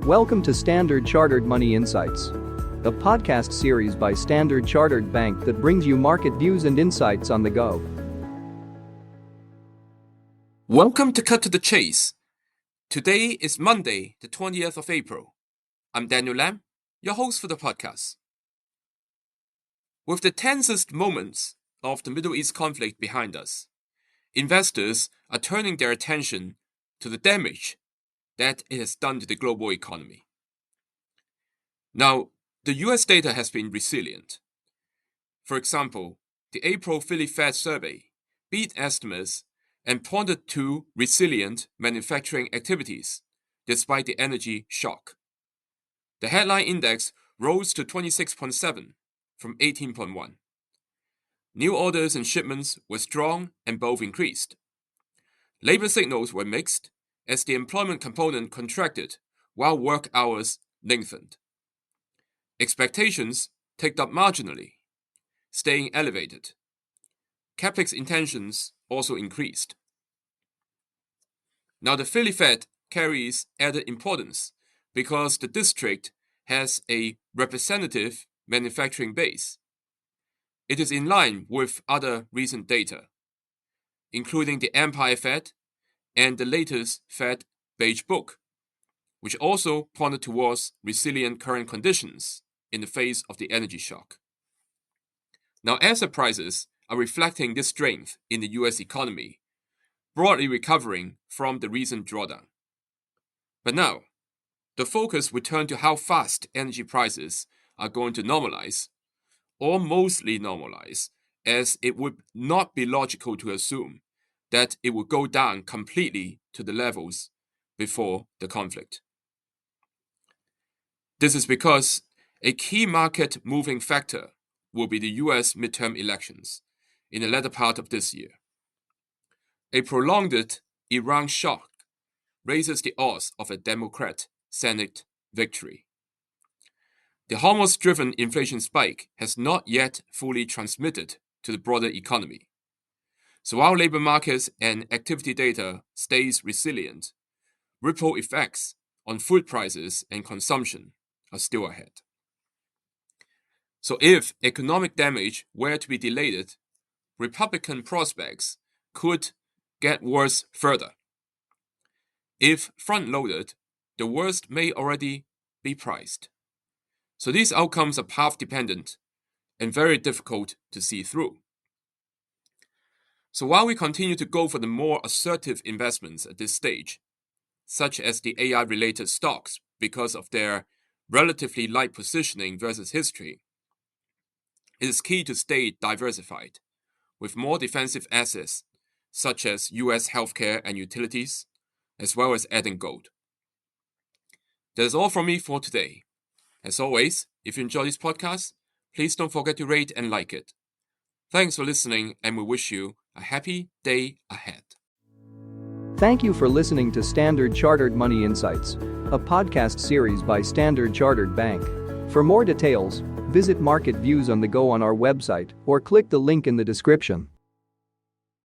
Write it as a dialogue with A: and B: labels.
A: Welcome to Standard Chartered Money Insights, a podcast series by Standard Chartered Bank that brings you market views and insights on the go.
B: Welcome to Cut to the Chase. Today is Monday, the 20th of April. I'm Daniel Lam, your host for the podcast. With the tensest moments of the Middle East conflict behind us, investors are turning their attention to the damage that it has done to the global economy. Now, the US data has been resilient. For example, the April Philly Fed survey beat estimates and pointed to resilient manufacturing activities despite the energy shock. The headline index rose to 26.7 from 18.1. New orders and shipments were strong and both increased. Labor signals were mixed as the employment component contracted while work hours lengthened. Expectations ticked up marginally, staying elevated. CapEx intentions also increased. Now the Philly Fed carries added importance because the district has a representative manufacturing base. It is in line with other recent data, including the Empire Fed and the latest Fed Beige Book, which also pointed towards resilient current conditions in the face of the energy shock. Now, asset prices are reflecting this strength in the US economy, broadly recovering from the recent drawdown. But now, the focus will turn to how fast energy prices are going to normalize, or mostly normalize, as it would not be logical to assume that it would go down completely to the levels before the conflict. This is because a key market moving factor will be the US midterm elections in the latter part of this year. A prolonged Iran shock raises the odds of a Democrat Senate victory. The Hormuz-driven inflation spike has not yet fully transmitted to the broader economy. So while labor markets and activity data stays resilient, ripple effects on food prices and consumption are still ahead. So if economic damage were to be delayed, Republican prospects could get worse further. If front-loaded, the worst may already be priced. So these outcomes are path-dependent and very difficult to see through. So while we continue to go for the more assertive investments at this stage, such as the AI-related stocks because of their relatively light positioning versus history, it is key to stay diversified with more defensive assets such as US healthcare and utilities, as well as adding gold. That is all from me for today. As always, if you enjoy this podcast, please don't forget to rate and like it. Thanks for listening, and we wish you a happy day ahead.
A: Thank you for listening to Standard Chartered Money Insights, a podcast series by Standard Chartered Bank. For more details, visit Market Views on the Go on our website or click the link in the description.